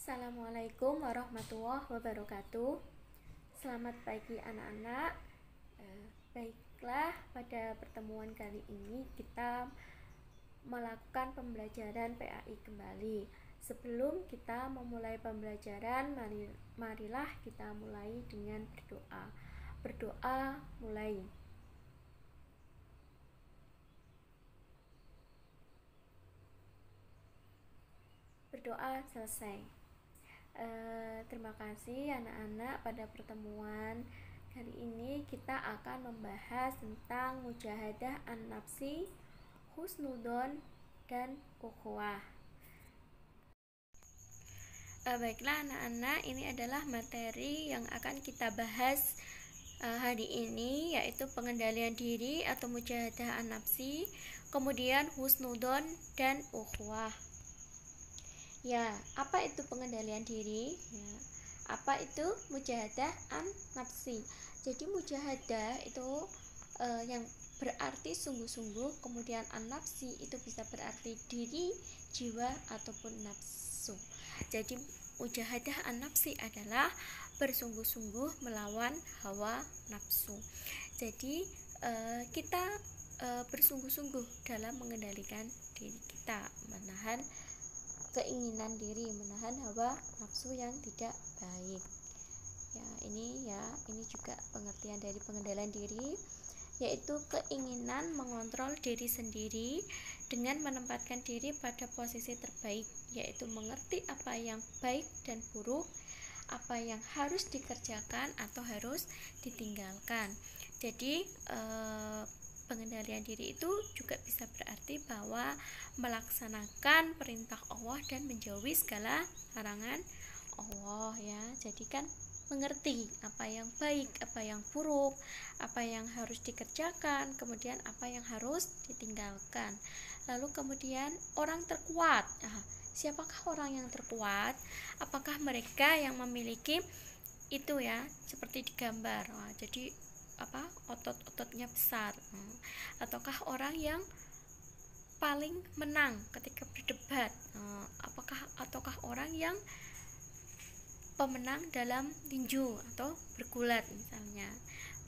Assalamualaikum warahmatullahi wabarakatuh. Selamat pagi anak-anak. Baiklah, pada pertemuan kali ini kita melakukan pembelajaran PAI kembali. Sebelum kita memulai pembelajaran, marilah kita mulai dengan berdoa. Berdoa mulai. Berdoa selesai. Terima kasih anak-anak. Pada pertemuan kali ini kita akan membahas tentang mujahadah an-nafsi, husnudon, dan ukhuwah. Baiklah anak-anak, ini adalah materi yang akan kita bahas hari ini, yaitu pengendalian diri atau mujahadah an-nafsi, kemudian husnudon dan ukhuwah. Ya, apa itu pengendalian diri? Ya, apa itu mujahadah an-nafsi? Jadi mujahadah itu yang berarti sungguh-sungguh, kemudian an-nafsi itu bisa berarti diri, jiwa, ataupun nafsu. Jadi mujahadah an-nafsi adalah bersungguh-sungguh melawan hawa nafsu. Jadi kita bersungguh-sungguh dalam mengendalikan diri kita, menahan keinginan diri, menahan hawa nafsu yang tidak baik. Ini juga pengertian dari pengendalian diri, yaitu keinginan mengontrol diri sendiri dengan menempatkan diri pada posisi terbaik, yaitu mengerti apa yang baik dan buruk, apa yang harus dikerjakan atau harus ditinggalkan. Jadi pengendalian diri itu juga bisa berarti bahwa melaksanakan perintah Allah dan menjauhi segala larangan Allah, ya. Jadi kan mengerti apa yang baik, apa yang buruk, apa yang harus dikerjakan, kemudian apa yang harus ditinggalkan. Lalu kemudian orang terkuat. Siapakah orang yang terkuat? Apakah mereka yang memiliki itu, ya, seperti digambar. Jadi otot-ototnya besar, ataukah orang yang paling menang ketika berdebat, ataukah orang yang pemenang dalam tinju atau bergulat misalnya?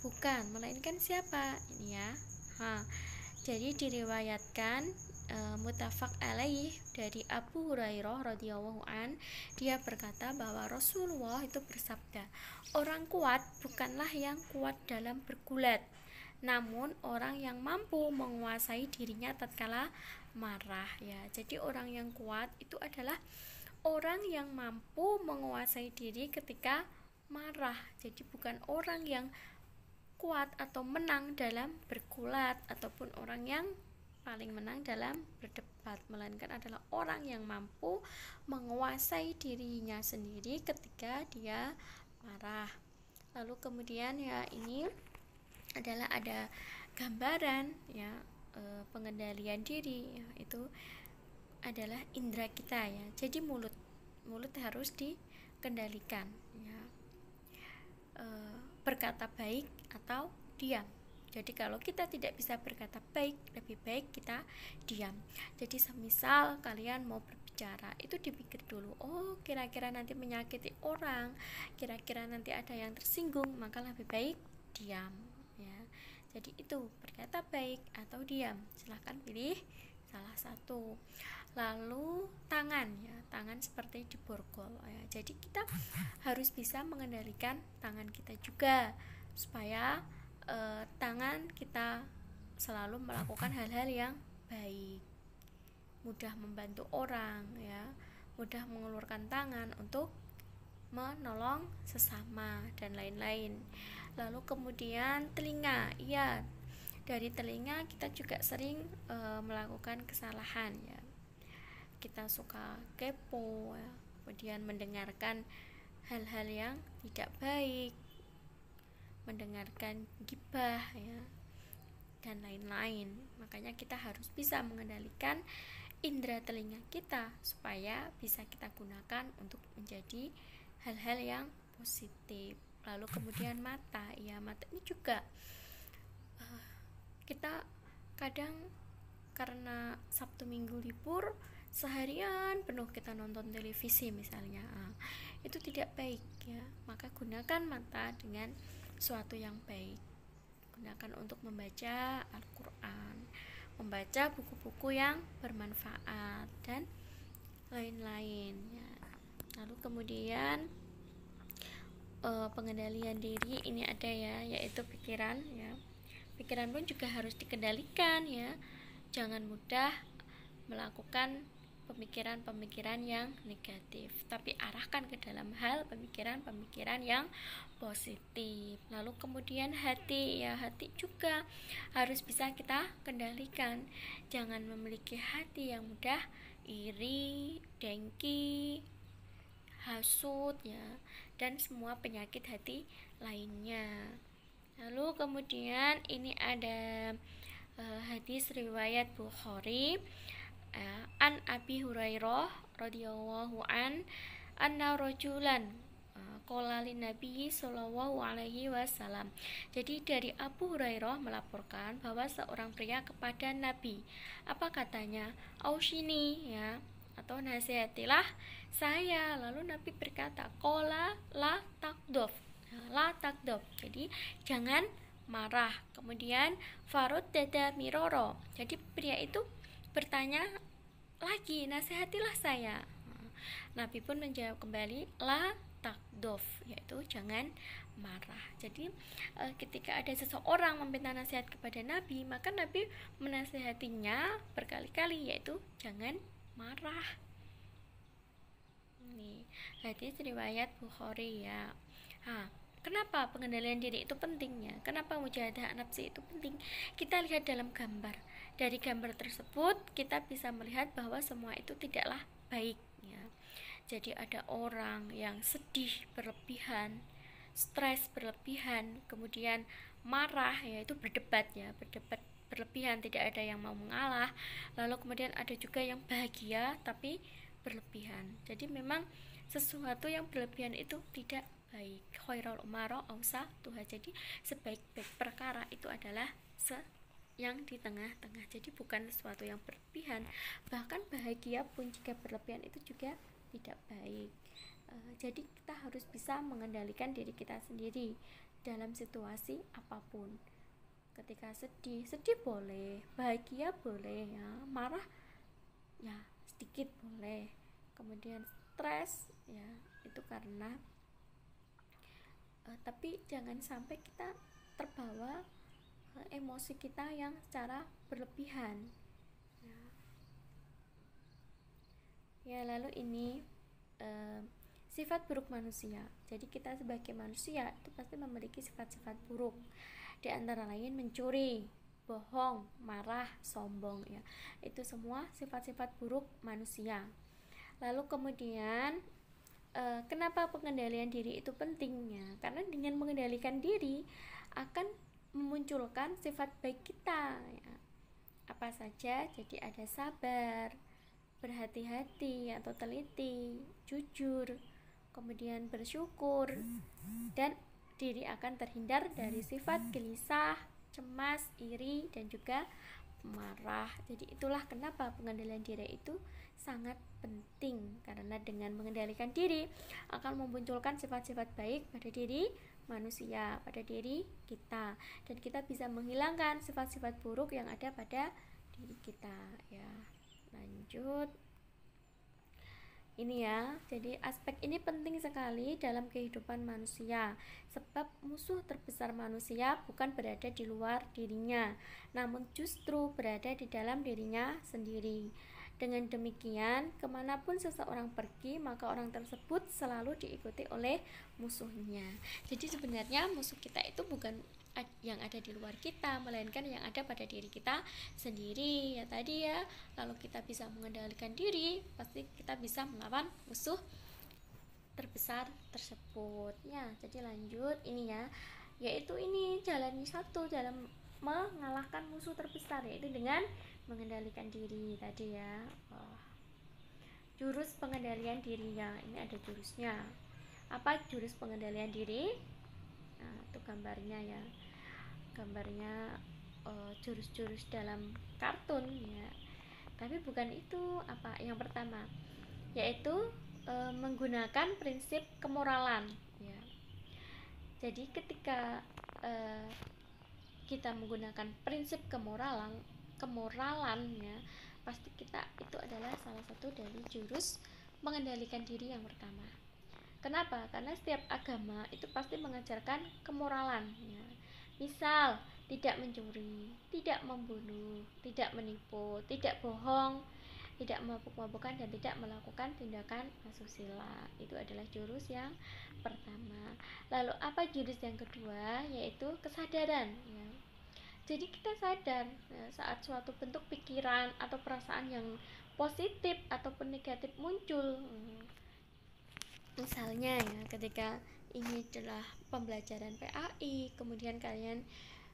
Bukan, melainkan siapa ini, ya. Jadi diriwayatkan muttafaq alaih dari Abu Hurairah radhiyallahu an, dia berkata bahwa Rasulullah itu bersabda, orang kuat bukanlah yang kuat dalam bergulat, namun orang yang mampu menguasai dirinya tatkala marah, ya. Jadi orang yang kuat itu adalah orang yang mampu menguasai diri ketika marah. Jadi bukan orang yang kuat atau menang dalam bergulat ataupun orang yang paling menang dalam berdebat, melainkan adalah orang yang mampu menguasai dirinya sendiri ketika dia marah. Lalu kemudian, ya, ini adalah ada gambaran, ya, pengendalian diri, ya, itu adalah indera kita, ya. Jadi mulut harus dikendalikan, ya. Berkata baik atau diam. Jadi kalau kita tidak bisa berkata baik, lebih baik kita diam. Jadi semisal kalian mau berbicara, itu dipikir dulu, kira-kira nanti menyakiti orang, kira-kira nanti ada yang tersinggung, maka lebih baik diam, ya. Jadi itu berkata baik atau diam, silahkan pilih salah satu. Lalu tangan, ya, tangan seperti diborgol, ya. Jadi kita harus bisa mengendalikan tangan kita juga supaya tangan kita selalu melakukan hal-hal yang baik, mudah membantu orang, ya, mudah mengeluarkan tangan untuk menolong sesama dan lain-lain. Lalu kemudian telinga, ya, dari telinga kita juga sering melakukan kesalahan, ya. Kita suka kepo, ya, kemudian mendengarkan hal-hal yang tidak baik, mendengarkan gibah, ya, dan lain-lain. Makanya kita harus bisa mengendalikan indera telinga kita supaya bisa kita gunakan untuk menjadi hal-hal yang positif. Lalu kemudian mata, ya, mata ini juga kita kadang karena Sabtu Minggu libur, seharian penuh kita nonton televisi misalnya, itu tidak baik ya. Maka gunakan mata dengan suatu yang baik, gunakan untuk membaca Al-Quran, membaca buku-buku yang bermanfaat dan lain-lain ya. Lalu kemudian pengendalian diri ini ada ya, yaitu pikiran ya. Pikiran pun juga harus dikendalikan ya. Jangan mudah melakukan pemikiran-pemikiran yang negatif, tapi arahkan ke dalam hal pemikiran-pemikiran yang positif. Lalu kemudian hati ya, hati juga harus bisa kita kendalikan. Jangan memiliki hati yang mudah iri, dengki, hasut ya, dan semua penyakit hati lainnya. Lalu kemudian ini ada hadis riwayat Bukhari, an Abi Hurairah radhiyallahu anna rajulan qala lin Nabi sallallahu alaihi wasallam. Jadi dari Abu Hurairah melaporkan bahwa seorang pria kepada Nabi, apa katanya? Aushini ya, atau nasihatilah saya. Lalu Nabi berkata, qala la takdof, la takdof, jadi jangan marah. Kemudian farud dada miroro, jadi pria itu bertanya lagi, nasihatilah saya. Nabi pun menjawab kembali, la takdof, yaitu jangan marah. Jadi ketika ada seseorang meminta nasihat kepada Nabi, maka Nabi menasihatinya berkali-kali, yaitu jangan marah. Ini hadis riwayat Bukhari ya. Kenapa pengendalian diri itu pentingnya? Kenapa mujahadah nafsi itu penting? Kita lihat dalam gambar. Dari gambar tersebut kita bisa melihat bahwa semua itu tidaklah baik ya. Jadi ada orang yang sedih berlebihan, stres berlebihan, kemudian marah, yaitu berdebat ya, berdebat berlebihan, tidak ada yang mau mengalah. Lalu kemudian ada juga yang bahagia tapi berlebihan. Jadi memang sesuatu yang berlebihan itu tidak baik. Khairul umara ausa tuha. Jadi sebaik-baik perkara itu adalah yang di tengah-tengah. Jadi bukan sesuatu yang berlebihan. Bahkan bahagia pun jika berlebihan itu juga tidak baik. Jadi kita harus bisa mengendalikan diri kita sendiri dalam situasi apapun. Ketika sedih boleh, bahagia boleh ya, marah ya sedikit boleh, kemudian stres ya itu karena tapi jangan sampai kita terbawa emosi kita yang secara berlebihan ya. Lalu ini sifat buruk manusia. Jadi kita sebagai manusia itu pasti memiliki sifat-sifat buruk, di antara lain mencuri, bohong, marah, sombong ya. Itu semua sifat-sifat buruk manusia. Lalu kemudian kenapa pengendalian diri itu pentingnya? Karena dengan mengendalikan diri akan memunculkan sifat baik kita ya. Apa saja? Jadi ada sabar, berhati-hati atau teliti, jujur, kemudian bersyukur, dan diri akan terhindar dari sifat gelisah, cemas, iri, dan juga marah. Jadi itulah kenapa pengendalian diri itu sangat penting, karena dengan mengendalikan diri akan memunculkan sifat-sifat baik pada diri manusia, pada diri kita, dan kita bisa menghilangkan sifat-sifat buruk yang ada pada diri kita ya. Lanjut ini ya. Jadi aspek ini penting sekali dalam kehidupan manusia, sebab musuh terbesar manusia bukan berada di luar dirinya, namun justru berada di dalam dirinya sendiri. Dengan demikian, kemanapun seseorang pergi, maka orang tersebut selalu diikuti oleh musuhnya. Jadi sebenarnya musuh kita itu bukan yang ada di luar kita, melainkan yang ada pada diri kita sendiri ya tadi ya. Lalu kita bisa mengendalikan diri, pasti kita bisa melawan musuh terbesar tersebut ya. Jadi lanjut ini ya, yaitu ini jalan satu dalam mengalahkan musuh terbesar, yaitu dengan mengendalikan diri tadi ya. Jurus pengendalian dirinya, ini ada jurusnya. Apa jurus pengendalian diri? Nah, itu gambarnya ya. Gambarnya jurus-jurus dalam kartun ya. tapi bukan itu apa yang pertama, yaitu menggunakan prinsip kemoralan ya. Jadi ketika kita menggunakan prinsip kemoralan ya, pasti kita itu adalah salah satu dari jurus mengendalikan diri yang pertama. Kenapa? Karena setiap agama itu pasti mengajarkan kemoralan ya. Misal tidak mencuri, tidak membunuh, tidak menipu, tidak bohong, tidak mabuk-mabukan, dan tidak melakukan tindakan asusila. Itu adalah jurus yang pertama. Lalu apa jurus yang kedua? Yaitu kesadaran ya. Jadi kita sadar ya, saat suatu bentuk pikiran atau perasaan yang positif ataupun negatif muncul. Misalnya ya, ketika ini adalah pembelajaran PAI, kemudian kalian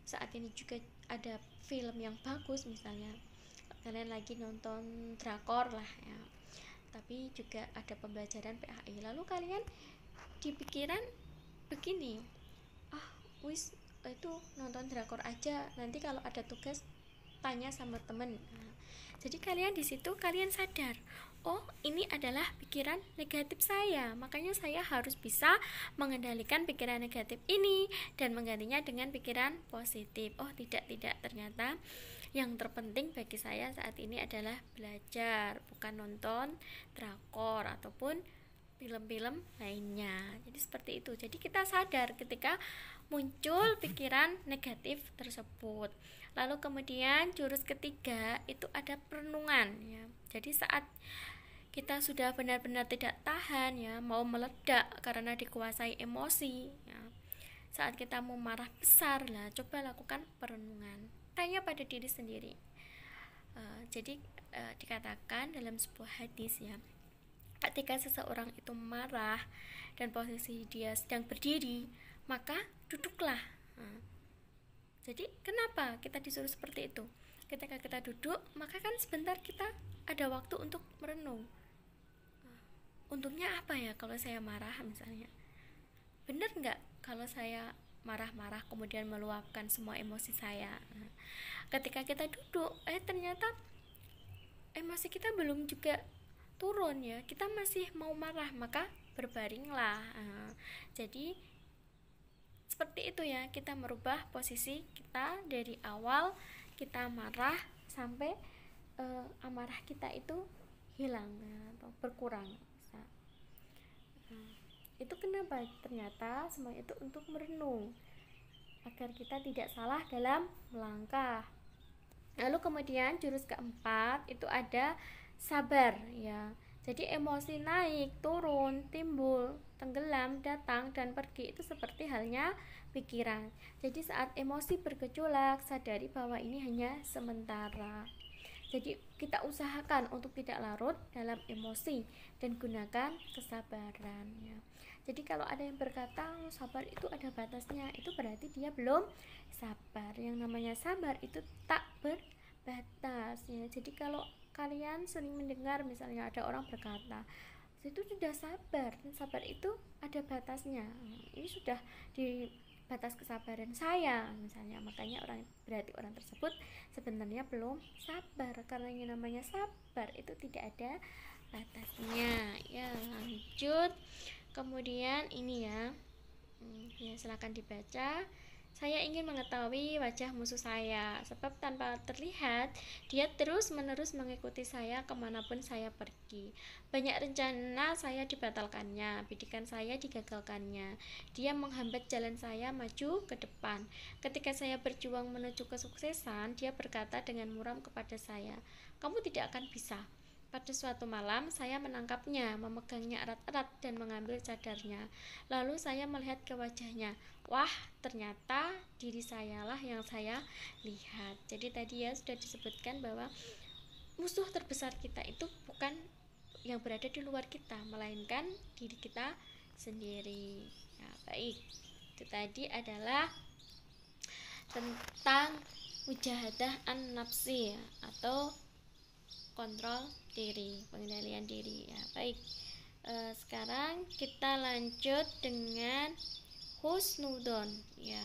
saat ini juga ada film yang bagus, misalnya kalian lagi nonton drakor lah ya, tapi juga ada pembelajaran PAI, lalu kalian di pikiran begini, wis itu nonton drakor aja, nanti kalau ada tugas tanya sama temen. Jadi kalian di situ kalian sadar, oh ini adalah pikiran negatif saya, makanya saya harus bisa mengendalikan pikiran negatif ini dan menggantinya dengan pikiran positif. Oh tidak, ternyata yang terpenting bagi saya saat ini adalah belajar, bukan nonton drakor ataupun film-film lainnya. Jadi seperti itu. Jadi kita sadar ketika muncul pikiran negatif tersebut. Lalu kemudian jurus ketiga itu ada perenungan ya. Jadi saat kita sudah benar-benar tidak tahan ya, mau meledak karena dikuasai emosi ya, saat kita mau marah besar lah, coba lakukan perenungan, tanya pada diri sendiri. Jadi dikatakan dalam sebuah hadis ya, ketika seseorang itu marah dan posisi dia sedang berdiri, maka duduklah. Jadi kenapa kita disuruh seperti itu? Ketika kita duduk, maka kan sebentar kita ada waktu untuk merenung. Untungnya apa ya kalau saya marah misalnya? Benar nggak kalau saya marah-marah kemudian meluapkan semua emosi saya? Ketika kita duduk, ternyata emosi kita belum juga turun ya, kita masih mau marah, maka berbaringlah. Jadi seperti itu ya, kita merubah posisi kita dari awal kita marah sampai amarah kita itu hilang atau berkurang. Itu kenapa? Ternyata semua itu untuk merenung agar kita tidak salah dalam melangkah. Lalu kemudian jurus keempat itu ada sabar ya. Jadi emosi naik, turun, timbul, tenggelam, datang, dan pergi itu seperti halnya pikiran. Jadi saat emosi bergejolak, sadari bahwa ini hanya sementara. Jadi kita usahakan untuk tidak larut dalam emosi dan gunakan kesabaran ya. Jadi kalau ada yang berkata sabar itu ada batasnya, itu berarti dia belum sabar. Yang namanya sabar itu tak berbatas ya. Jadi kalau kalian sering mendengar misalnya ada orang berkata itu sudah sabar, dan sabar itu ada batasnya, ini sudah di batas kesabaran saya misalnya, makanya berarti orang tersebut sebenarnya belum sabar, karena yang namanya sabar itu tidak ada batasnya ya. Lanjut, kemudian ini ya, silakan dibaca. Saya ingin mengetahui wajah musuh saya, sebab tanpa terlihat, dia terus-menerus mengikuti saya kemanapun saya pergi. Banyak rencana saya dibatalkannya, bidikan saya digagalkannya. Dia menghambat jalan saya maju ke depan. Ketika saya berjuang menuju kesuksesan, dia berkata dengan muram kepada saya, "Kamu tidak akan bisa." Pada suatu malam, saya menangkapnya, memegangnya erat-erat dan mengambil cadarnya. Lalu saya melihat ke wajahnya. Wah, ternyata diri sayalah yang saya lihat. Jadi tadi ya sudah disebutkan bahwa musuh terbesar kita itu bukan yang berada di luar kita, melainkan diri kita sendiri. Ya, baik. Itu tadi adalah tentang mujahadah an-nafsi ya, atau kontrol diri, pengendalian diri ya. Baik, sekarang kita lanjut dengan husnudon ya.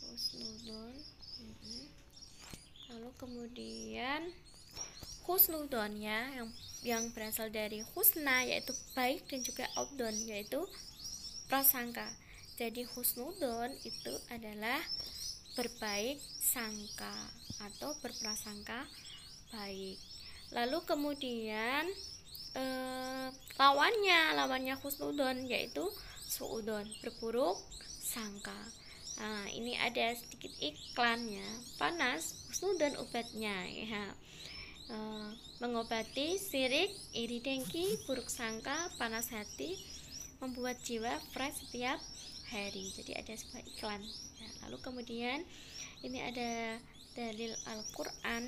Husnudon Lalu kemudian husnudon ya, yang berasal dari husna yaitu baik, dan juga audon yaitu prasangka. Jadi husnudon itu adalah berbaik sangka atau berprasangka baik. Lalu kemudian lawannya husnudon yaitu suudon, berburuk sangka. Nah, ini ada sedikit iklannya. Panas husnudon obatnya ya. Mengobati sirik, iri dengki, buruk sangka, panas hati, membuat jiwa fresh setiap hari. Jadi ada sebuah iklan ya. Lalu kemudian ini ada dalil Al-Quran.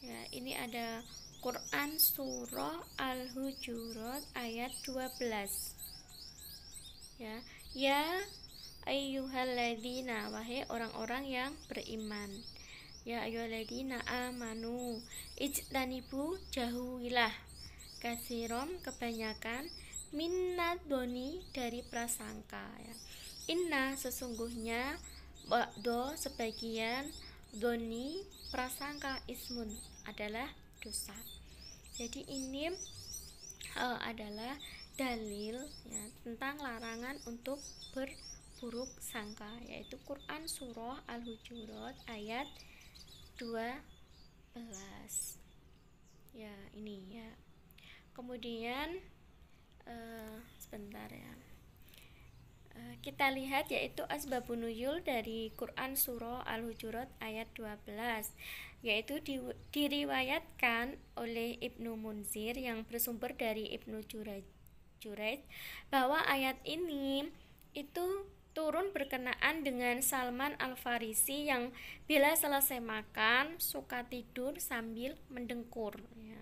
Ya, ini ada Quran surah Al-Hujurat ayat 12. Ya ayyuhalladzina, wahai orang-orang yang beriman. Ya ayyuhalladzina amanu ijtanibu, jauhilah, kasiron, kebanyakan, minnadoni, dari prasangka ya. Inna, sesungguhnya, ba'do, sebagian, doni, prasangka, ismun, adalah dosa. Jadi ini adalah dalil ya, tentang larangan untuk berburuk sangka, yaitu Quran surah Al-Hujurat ayat 12 ya, ini ya. Kemudian sebentar ya, kita lihat yaitu asbabun nuzul dari Quran surah Al-Hujurat ayat 12, yaitu diriwayatkan oleh Ibnu Munzir yang bersumber dari Ibnu Jurayj bahwa ayat ini itu turun berkenaan dengan Salman Al-Farisi yang bila selesai makan suka tidur sambil mendengkur ya.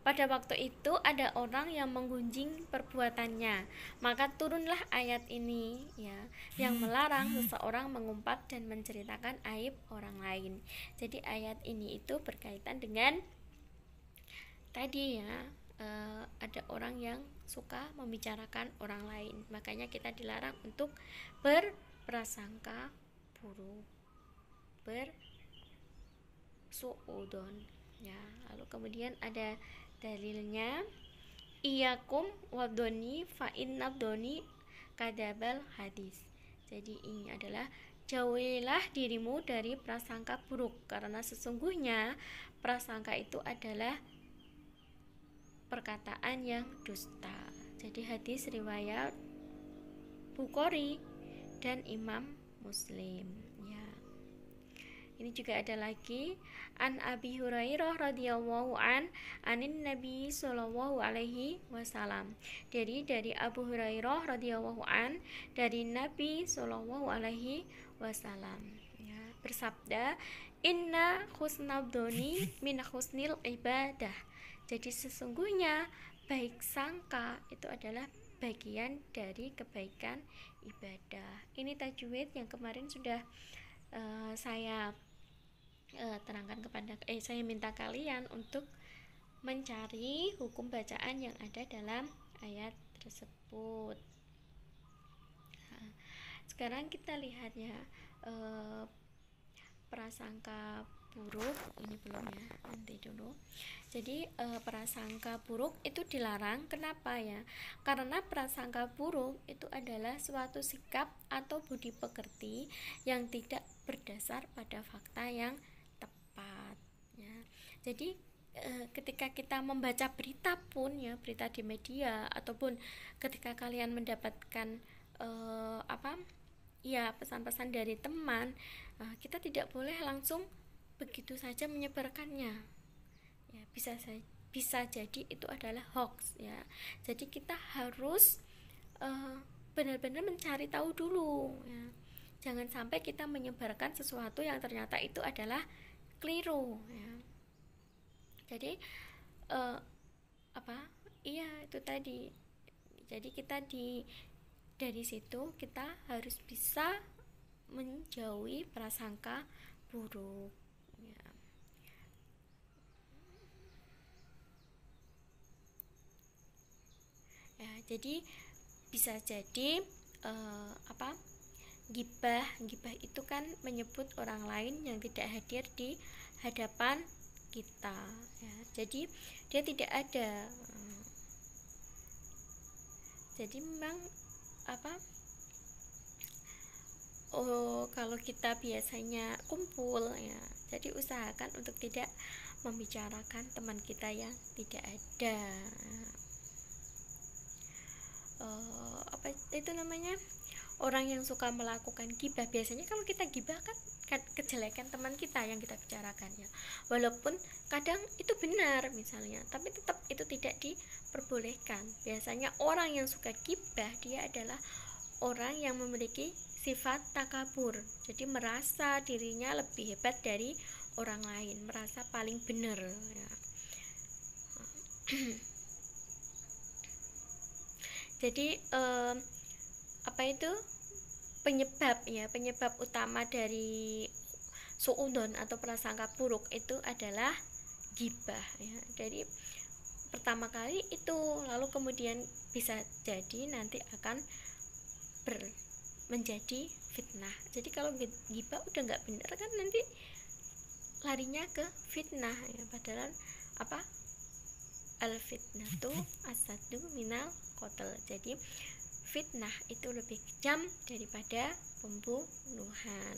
Pada waktu itu ada orang yang menggunjing perbuatannya, maka turunlah ayat ini ya, yang melarang seseorang mengumpat dan menceritakan aib orang lain. Jadi ayat ini itu berkaitan dengan tadi ya, ada orang yang suka membicarakan orang lain, makanya kita dilarang untuk berprasangka buruk, bersuudon ya. Lalu kemudian ada dalilnya, iyakum wadoni fa innabdoni kadabal hadis. Jadi ini adalah jauhilah dirimu dari prasangka buruk, karena sesungguhnya prasangka itu adalah perkataan yang dusta. Jadi hadis riwayat Bukhari dan Imam Muslim ya. Ini juga ada lagi an Abi Hurairah radhiyallahu anin Nabi sallallahu alaihi wasallam. Dari Abu Hurairah radhiyallahu dari Nabi sallallahu alaihi wasallam ya, bersabda, inna husnabdoni min husnil ibadah. Jadi sesungguhnya baik sangka itu adalah bagian dari kebaikan ibadah. Ini tajwid yang kemarin sudah saya terangkan kepada saya minta kalian untuk mencari hukum bacaan yang ada dalam ayat tersebut. Nah, sekarang kita lihat ya, prasangka buruk ini belum ya, nanti dulu. Jadi prasangka buruk itu dilarang. Kenapa ya? Karena prasangka buruk itu adalah suatu sikap atau budi pekerti yang tidak berdasar pada fakta yang tepat ya. Jadi ketika kita membaca berita pun ya, berita di media ataupun ketika kalian mendapatkan pesan-pesan dari teman, kita tidak boleh langsung begitu saja menyebarkannya ya, bisa jadi itu adalah hoax ya. Jadi kita harus benar-benar mencari tahu dulu ya. Jangan sampai kita menyebarkan sesuatu yang ternyata itu adalah keliru ya. Jadi itu tadi. Jadi kita dari situ kita harus bisa menjauhi prasangka buruk ya. Ya, jadi bisa jadi Gibah itu kan menyebut orang lain yang tidak hadir di hadapan kita ya. Jadi dia tidak ada. Jadi memang kalau kita biasanya kumpul ya, jadi usahakan untuk tidak membicarakan teman kita yang tidak ada. Orang yang suka melakukan gibah, biasanya kalau kita gibah kan kejelekan teman kita yang kita bicarakan ya, walaupun kadang itu benar misalnya, tapi tetap itu tidak diperbolehkan. Biasanya orang yang suka gibah dia adalah orang yang memiliki sifat takabur, jadi merasa dirinya lebih hebat dari orang lain, merasa paling benar ya. Jadi penyebab utama dari suudzon atau prasangka buruk itu adalah gibah ya. Jadi pertama kali itu, lalu kemudian bisa jadi nanti akan menjadi fitnah. Jadi kalau gibah udah nggak benar kan nanti larinya ke fitnah ya, padahal al fitnatu asadu minal qatl. Jadi fitnah itu lebih kejam daripada pembunuhan.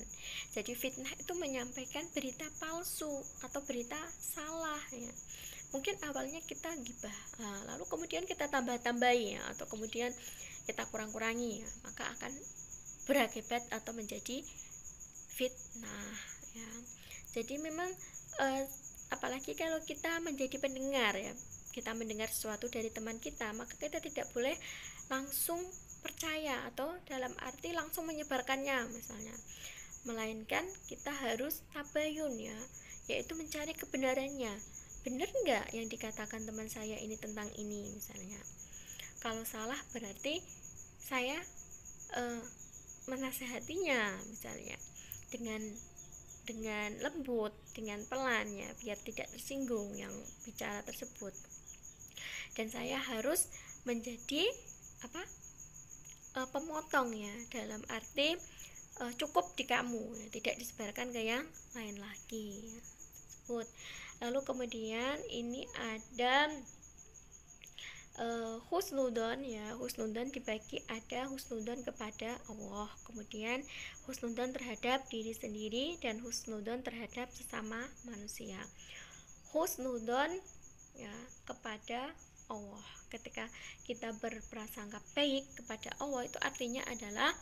Jadi fitnah itu menyampaikan berita palsu atau berita salah ya. Mungkin awalnya kita gibah, lalu kemudian kita tambah-tambahi ya, atau kemudian kita kurang-kurangi ya, maka akan berakibat atau menjadi fitnah ya. Jadi memang apalagi kalau kita menjadi pendengar ya, kita mendengar sesuatu dari teman kita, maka kita tidak boleh langsung percaya atau dalam arti langsung menyebarkannya misalnya, melainkan kita harus tabayun ya, yaitu mencari kebenarannya. Benar nggak yang dikatakan teman saya ini tentang ini misalnya. Kalau salah berarti saya menasehatinya misalnya dengan lembut, dengan pelan ya, biar tidak tersinggung yang bicara tersebut. Dan saya harus menjadi pemotong ya, dalam arti cukup di kamu ya, tidak disebarkan ke yang lain lagi ya, tersebut. Lalu kemudian ini ada husnudzon ya. Husnudzon dibagi, ada husnudzon kepada Allah, kemudian husnudzon terhadap diri sendiri, dan husnudzon terhadap sesama manusia. Husnudzon ya kepada Allah, ketika kita berprasangka baik kepada Allah, itu artinya adalah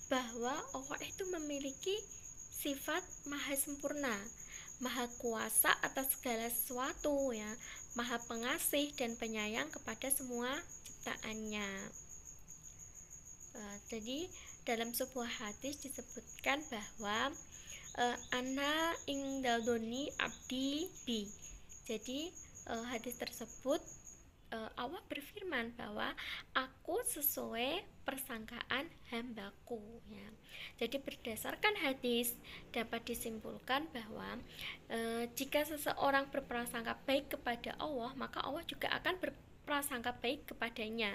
bahwa Allah itu memiliki sifat maha sempurna, maha kuasa atas segala sesuatu ya, maha pengasih dan penyayang kepada semua ciptaannya. Jadi dalam sebuah hadis disebutkan bahwa ana ingdadoni abdi bi. Jadi hadis tersebut Allah berfirman bahwa aku sesuai persangkaan hambaku ya. Jadi berdasarkan hadis dapat disimpulkan bahwa jika seseorang berprasangka baik kepada Allah, maka Allah juga akan berprasangka baik kepadanya.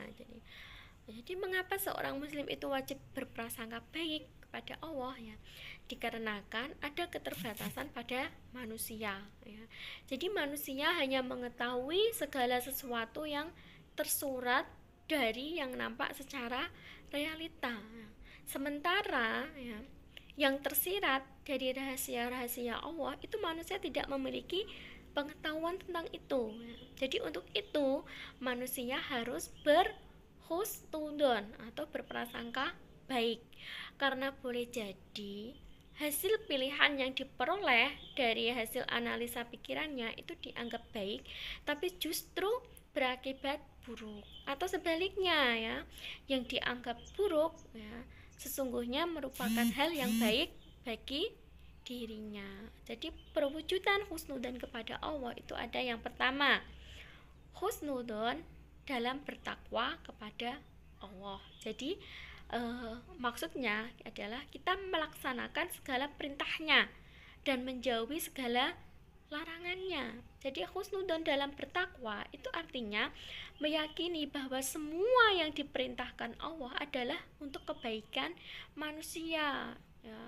Jadi mengapa seorang muslim itu wajib berprasangka baik kepada Allah ya? Dikarenakan ada keterbatasan pada manusia ya. Jadi manusia hanya mengetahui segala sesuatu yang tersurat dari yang nampak secara realita. Sementara ya, yang tersirat dari rahasia-rahasia Allah itu manusia tidak memiliki pengetahuan tentang itu ya. Jadi untuk itu manusia harus berhusnudzon atau berprasangka baik, karena boleh jadi hasil pilihan yang diperoleh dari hasil analisa pikirannya itu dianggap baik, tapi justru berakibat buruk, atau sebaliknya ya, yang dianggap buruk ya, sesungguhnya merupakan hal yang baik bagi dirinya. Jadi perwujudan husnudzon kepada Allah itu ada yang pertama, husnudzon dalam bertakwa kepada Allah. Jadi maksudnya adalah kita melaksanakan segala perintahnya dan menjauhi segala larangannya. Jadi husnudon dalam bertakwa itu artinya meyakini bahwa semua yang diperintahkan Allah adalah untuk kebaikan manusia, ya.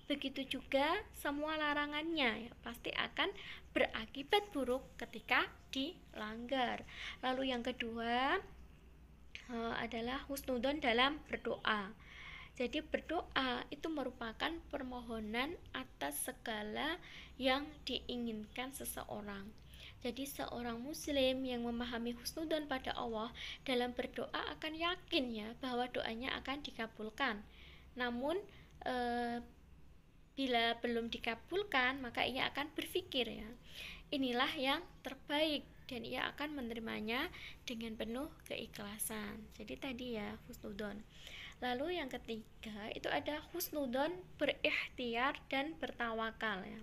Begitu juga semua larangannya, ya, pasti akan berakibat buruk ketika dilanggar. Lalu yang kedua adalah husnudon dalam berdoa. Jadi berdoa itu merupakan permohonan atas segala yang diinginkan seseorang. Jadi seorang muslim yang memahami husnudon pada Allah dalam berdoa akan yakin ya bahwa doanya akan dikabulkan. Namun bila belum dikabulkan maka ia akan berpikir ya, inilah yang terbaik, dan ia akan menerimanya dengan penuh keikhlasan. Jadi tadi ya husnudon. Lalu yang ketiga itu ada husnudon berikhtiar dan bertawakal ya.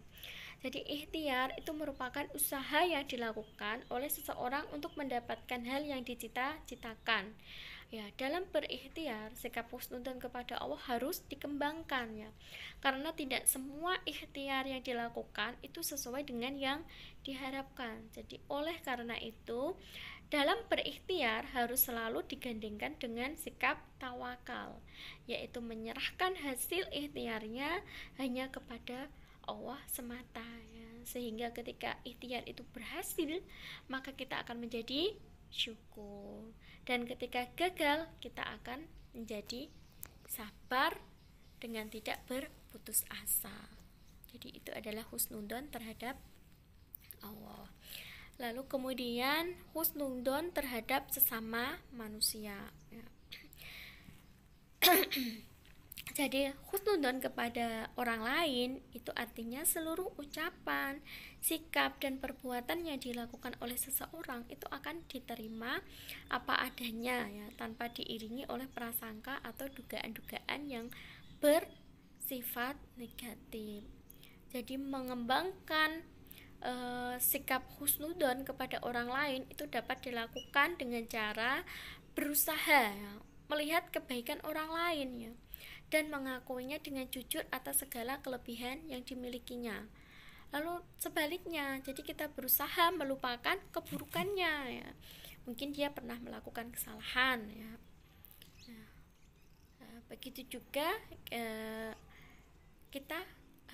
Jadi ikhtiar itu merupakan usaha yang dilakukan oleh seseorang untuk mendapatkan hal yang dicita-citakan. Ya, dalam berikhtiar sikap husnudon kepada Allah harus dikembangkan ya. Karena tidak semua ikhtiar yang dilakukan itu sesuai dengan yang diharapkan. Jadi oleh karena itu dalam berikhtiar harus selalu digandengkan dengan sikap tawakal, yaitu menyerahkan hasil ikhtiarnya hanya kepada Allah semata ya. Sehingga ketika ikhtiar itu berhasil, maka kita akan menjadi syukur, dan ketika gagal kita akan menjadi sabar dengan tidak berputus asa. Jadi itu adalah husnudon terhadap Allah. Lalu kemudian husnudon terhadap sesama manusia ya. Jadi husnudon kepada orang lain itu artinya seluruh ucapan, sikap dan perbuatan yang dilakukan oleh seseorang itu akan diterima apa adanya ya, tanpa diiringi oleh prasangka atau dugaan-dugaan yang bersifat negatif. Jadi mengembangkan sikap husnudon kepada orang lain itu dapat dilakukan dengan cara berusaha ya, melihat kebaikan orang lain ya, dan mengakuinya dengan jujur atas segala kelebihan yang dimilikinya. Lalu sebaliknya, jadi kita berusaha melupakan keburukannya ya. Mungkin dia pernah melakukan kesalahan ya. Nah, begitu juga kita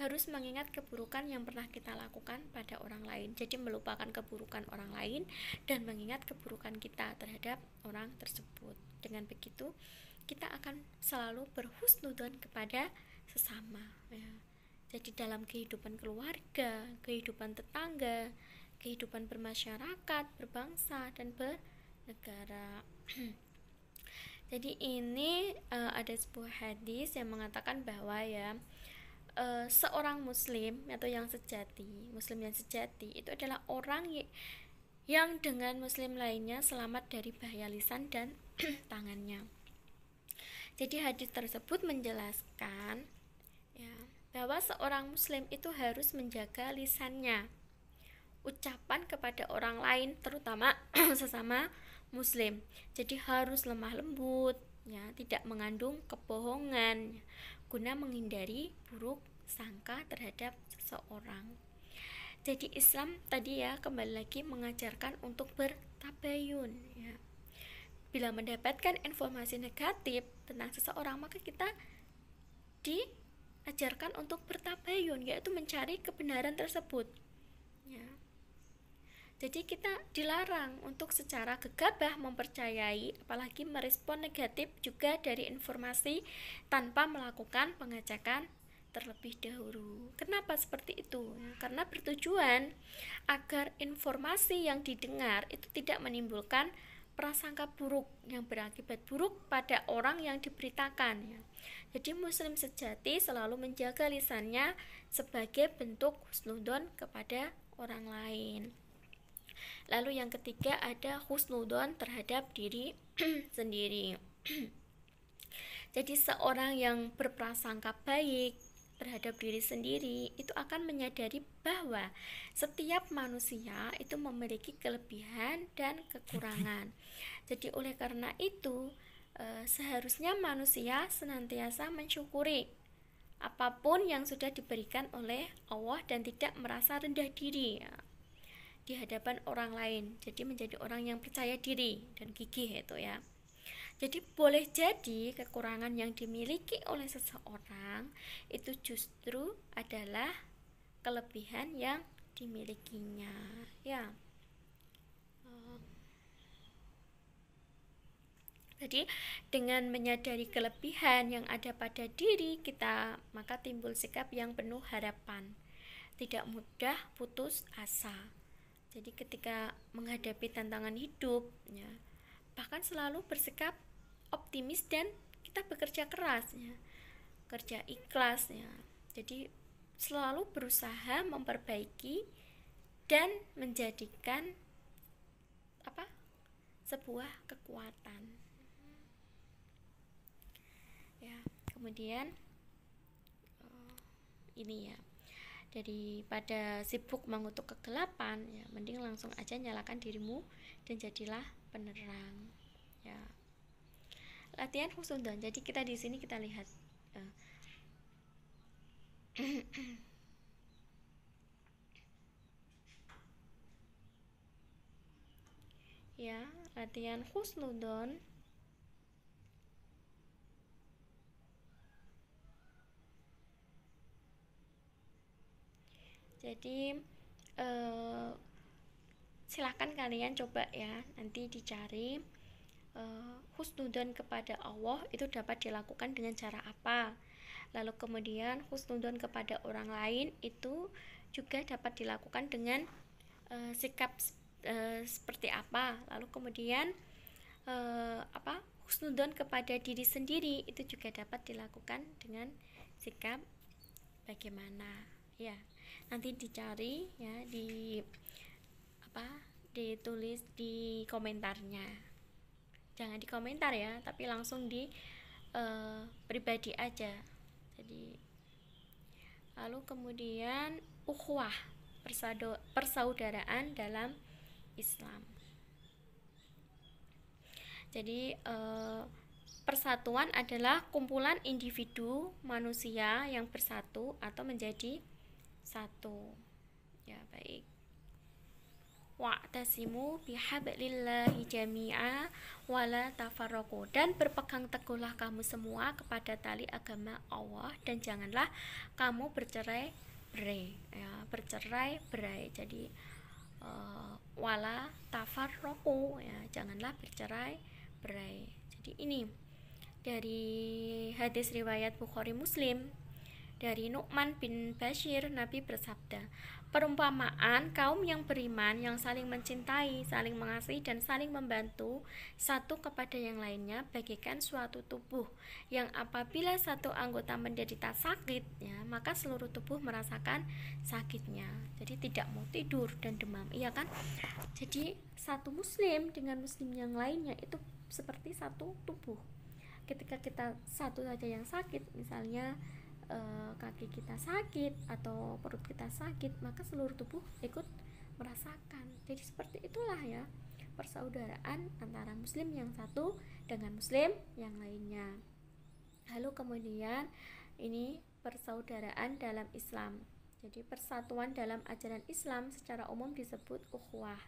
harus mengingat keburukan yang pernah kita lakukan pada orang lain. Jadi melupakan keburukan orang lain dan mengingat keburukan kita terhadap orang tersebut. Dengan begitu kita akan selalu berhusnudon kepada sesama ya. Jadi dalam kehidupan keluarga, kehidupan tetangga, kehidupan bermasyarakat, berbangsa dan bernegara. Jadi ini ada sebuah hadis yang mengatakan bahwa ya seorang muslim atau yang sejati, muslim yang sejati itu adalah orang yang dengan muslim lainnya selamat dari bahaya lisan dan tangannya. Jadi hadis tersebut menjelaskan ya, bahwa seorang muslim itu harus menjaga lisannya, ucapan kepada orang lain terutama sesama muslim. Jadi harus lemah lembut ya, tidak mengandung kebohongan guna menghindari buruk sangka terhadap seseorang. Jadi Islam tadi ya kembali lagi mengajarkan untuk bertabayun ya. Bila mendapatkan informasi negatif tentang seseorang maka kita diajarkan untuk bertabayun, yaitu mencari kebenaran tersebut ya. Jadi kita dilarang untuk secara gegabah mempercayai apalagi merespon negatif juga dari informasi tanpa melakukan pengecekan terlebih dahulu. Kenapa seperti itu? Karena bertujuan agar informasi yang didengar itu tidak menimbulkan prasangka buruk yang berakibat buruk pada orang yang diberitakan ya. Jadi muslim sejati selalu menjaga lisannya sebagai bentuk husnudon kepada orang lain. Lalu yang ketiga ada husnudon terhadap diri sendiri. Jadi seorang yang berprasangka baik terhadap diri sendiri itu akan menyadari bahwa setiap manusia itu memiliki kelebihan dan kekurangan. Jadi oleh karena itu seharusnya manusia senantiasa mensyukuri apapun yang sudah diberikan oleh Allah dan tidak merasa rendah diri ya, di hadapan orang lain. Jadi menjadi orang yang percaya diri dan gigih itu ya. Jadi boleh jadi kekurangan yang dimiliki oleh seseorang itu justru adalah kelebihan yang dimilikinya ya. Jadi dengan menyadari kelebihan yang ada pada diri kita, maka timbul sikap yang penuh harapan, tidak mudah putus asa. Jadi ketika menghadapi tantangan hidup ya, bahkan selalu bersikap optimis dan kita bekerja keras ya, kerja ikhlas ya. Jadi selalu berusaha memperbaiki dan menjadikan sebuah kekuatan ya. Kemudian ini ya, daripada sibuk mengutuk kegelapan ya, mending langsung aja nyalakan dirimu dan jadilah penerang ya. Latihan husnudzon. Jadi kita di sini kita lihat ya, latihan husnudzon. Jadi silahkan kalian coba ya, nanti dicari husnudzon kepada Allah itu dapat dilakukan dengan cara apa. Lalu kemudian husnudzon kepada orang lain itu juga dapat dilakukan dengan sikap seperti apa. Lalu kemudian husnudzon kepada diri sendiri itu juga dapat dilakukan dengan sikap bagaimana ya. Nanti dicari ya, ditulis di komentarnya. Jangan di komentar ya, tapi langsung di pribadi aja. Jadi lalu kemudian ukhuwah, persaudaraan dalam Islam. Jadi persatuan adalah kumpulan individu manusia yang bersatu atau menjadi satu ya. Baik, wa'tasimu bihablillahi jami'a wala tafarraqu, dan berpegang teguhlah kamu semua kepada tali agama Allah dan janganlah kamu bercerai-berai ya, bercerai-berai. Jadi wala tafarraqu ya, janganlah bercerai-berai. Jadi ini dari hadis riwayat Bukhari Muslim dari Nu'man bin Bashir, Nabi bersabda, perumpamaan kaum yang beriman yang saling mencintai, saling mengasihi dan saling membantu satu kepada yang lainnya bagaikan suatu tubuh yang apabila satu anggota menderita sakit ya, maka seluruh tubuh merasakan sakitnya. Jadi tidak mau tidur dan demam, iya kan? Jadi satu muslim dengan muslim yang lainnya itu seperti satu tubuh. Ketika kita satu saja yang sakit, misalnya kaki kita sakit atau perut kita sakit, maka seluruh tubuh ikut merasakan. Jadi seperti itulah ya persaudaraan antara muslim yang satu dengan muslim yang lainnya. Lalu kemudian ini persaudaraan dalam Islam. Jadi persatuan dalam ajaran Islam secara umum disebut ukhuwah,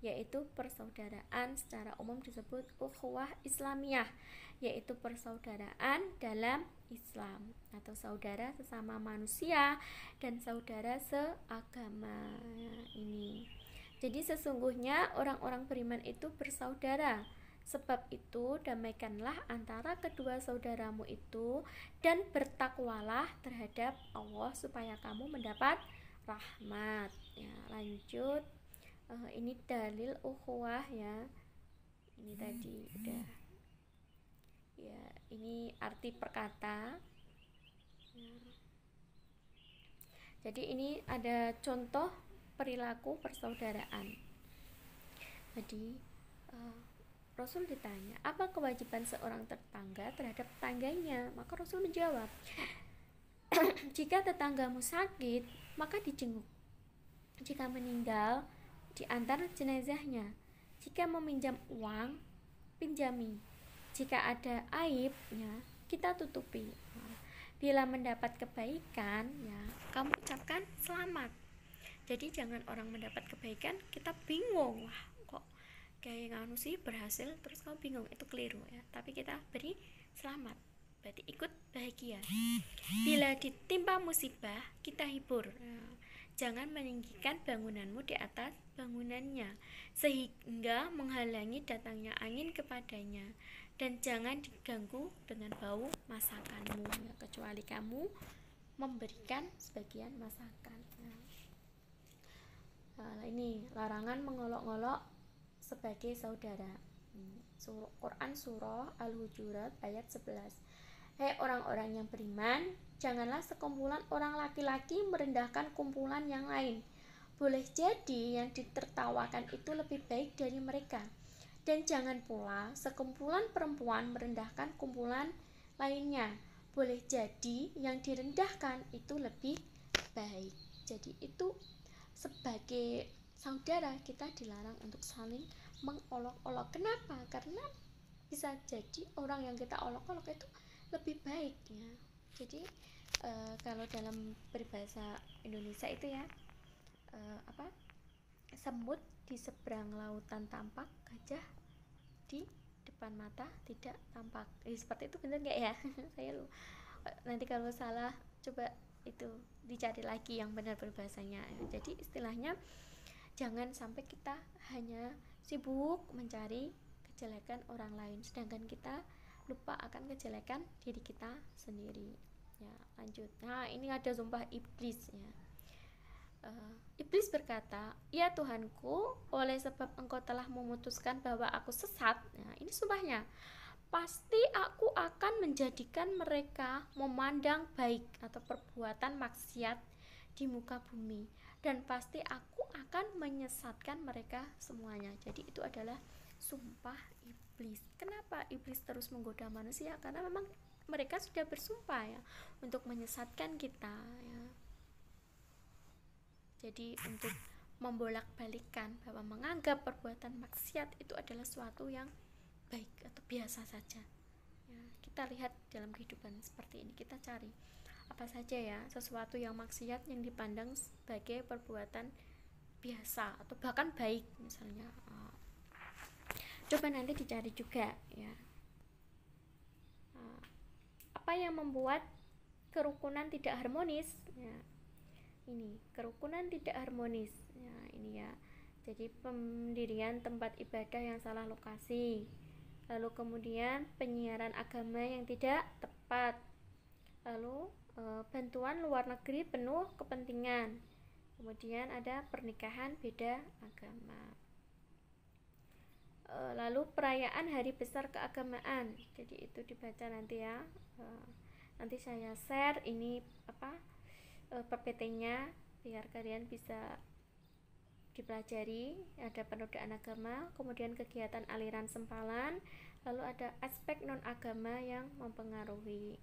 yaitu persaudaraan secara umum disebut ukhuwah Islamiyah, yaitu persaudaraan dalam Islam atau saudara sesama manusia dan saudara seagama ini. Jadi sesungguhnya orang-orang beriman itu bersaudara. Sebab itu damaikanlah antara kedua saudaramu itu dan bertakwalah terhadap Allah supaya kamu mendapat rahmat ya. Lanjut, ini dalil ukhuwah ya. Ini tadi udah ya, ini arti perkata ya. Jadi ini ada contoh perilaku persaudaraan. Jadi Rasul ditanya, apa kewajiban seorang tetangga terhadap tetangganya? Maka Rasul menjawab, jika tetanggamu sakit, maka dijenguk. Jika meninggal, diantar jenazahnya. Jika meminjam uang, pinjami. Jika ada aib ya, kita tutupi. Bila mendapat kebaikan, ya kamu ucapkan selamat. Jadi jangan orang mendapat kebaikan kita bingung, wah kok kayak nganu sih berhasil, terus kamu bingung, itu keliru ya. Tapi kita beri selamat, berarti ikut bahagia. Bila ditimpa musibah, kita hibur. Nah, jangan meninggikan bangunanmu di atas bangunannya, sehingga menghalangi datangnya angin kepadanya. Dan jangan diganggu dengan bau masakanmu, ya, kecuali kamu memberikan sebagian masakan. Nah, ini larangan mengolok-olok sebagai saudara. Quran Surah Al-Hujurat ayat 11. Hei orang-orang yang beriman, janganlah sekumpulan orang laki-laki merendahkan kumpulan yang lain. Boleh jadi yang ditertawakan itu lebih baik dari mereka. Dan jangan pula sekumpulan perempuan merendahkan kumpulan lainnya. Boleh jadi yang direndahkan itu lebih baik. Jadi itu sebagai saudara kita dilarang untuk saling mengolok-olok. Kenapa? Karena bisa jadi orang yang kita olok-olok itu lebih baik ya. Jadi kalau dalam peribahasa Indonesia itu ya, semut di seberang lautan tampak, gajah di depan mata tidak tampak. Seperti itu benar nggak ya? Saya lupa. Nanti kalau salah coba itu dicari lagi yang benar peribahasanya. Jadi istilahnya jangan sampai kita hanya sibuk mencari kejelekan orang lain, sedangkan kita lupa akan kejelekan diri kita sendiri. Ya, lanjut. Nah, ini ada sumpah iblis ya. Iblis berkata, "Ya Tuhanku, oleh sebab engkau telah memutuskan bahwa aku sesat." Nah, ini sumpahnya. Pasti aku akan menjadikan mereka memandang baik atau perbuatan maksiat di muka bumi, dan pasti aku akan menyesatkan mereka semuanya. Jadi itu adalah sumpah iblis. Kenapa iblis terus menggoda manusia? Karena memang mereka sudah bersumpah ya untuk menyesatkan kita ya. Jadi untuk membolak-balikan bahwa menganggap perbuatan maksiat itu adalah suatu yang baik atau biasa saja ya. Kita lihat dalam kehidupan seperti ini, kita cari apa saja ya sesuatu yang maksiat yang dipandang sebagai perbuatan biasa atau bahkan baik misalnya. Coba nanti dicari juga ya, apa yang membuat kerukunan tidak harmonis ya. Ini kerukunan tidak harmonis ya, ini ya. Jadi pendirian tempat ibadah yang salah lokasi, lalu kemudian penyiaran agama yang tidak tepat, lalu bantuan luar negeri penuh kepentingan, kemudian ada pernikahan beda agama, lalu perayaan hari besar keagamaan. Jadi itu dibaca nanti ya, nanti saya share ini PPT-nya biar kalian bisa dipelajari. Ada penodaan agama, kemudian kegiatan aliran sempalan, lalu ada aspek non agama yang mempengaruhi.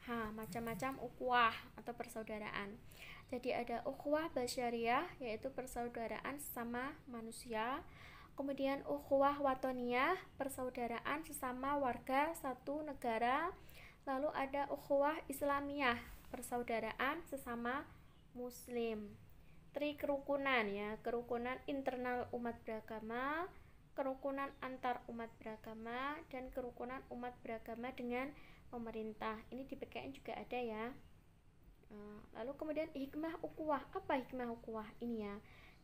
Macam-macam ukhuwah atau persaudaraan. Jadi ada ukhuwah basyariah, yaitu persaudaraan sesama manusia. Kemudian ukhuwah watoniyah, persaudaraan sesama warga satu negara. Lalu ada ukhuwah islamiyah, persaudaraan sesama muslim. Kerukunan ya, kerukunan internal umat beragama, kerukunan antar umat beragama, dan kerukunan umat beragama dengan pemerintah. Ini di PKN juga ada ya. Lalu kemudian hikmah ukhuwah. Apa hikmah ukhuwah? Ini ya,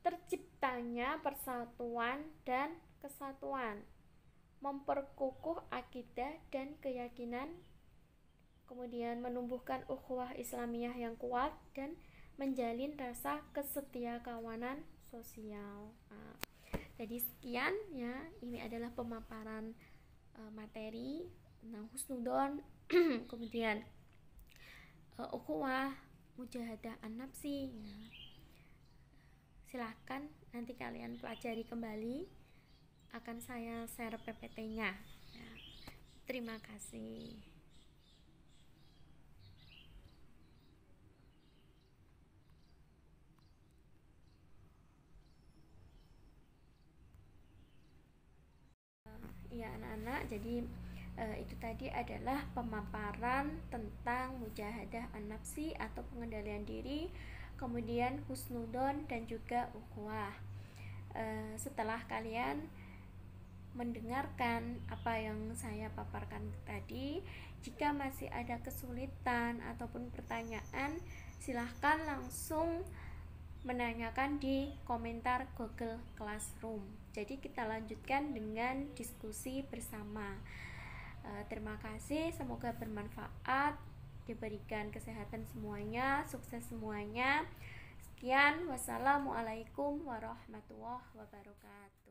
terciptanya persatuan dan kesatuan, memperkukuh akidah dan keyakinan, kemudian menumbuhkan ukhuwah Islamiyah yang kuat, dan menjalin rasa kesetiakawanan sosial. Jadi sekian ya, ini adalah pemaparan materi tentang husnudon kemudian ukhuwah mujahadah an-nafsi ya. Silahkan nanti kalian pelajari kembali, akan saya share PPT-nya ya. Terima kasih. Ya anak-anak, jadi Itu tadi adalah pemaparan tentang mujahadah an-nafsi atau pengendalian diri, kemudian husnudon dan juga ukhuwah. Setelah kalian mendengarkan apa yang saya paparkan tadi, jika masih ada kesulitan ataupun pertanyaan, silahkan langsung menanyakan di komentar Google Classroom. Jadi kita lanjutkan dengan diskusi bersama. Terima kasih, semoga bermanfaat, diberikan kesehatan semuanya, sukses semuanya. Sekian, wassalamualaikum warahmatullahi wabarakatuh.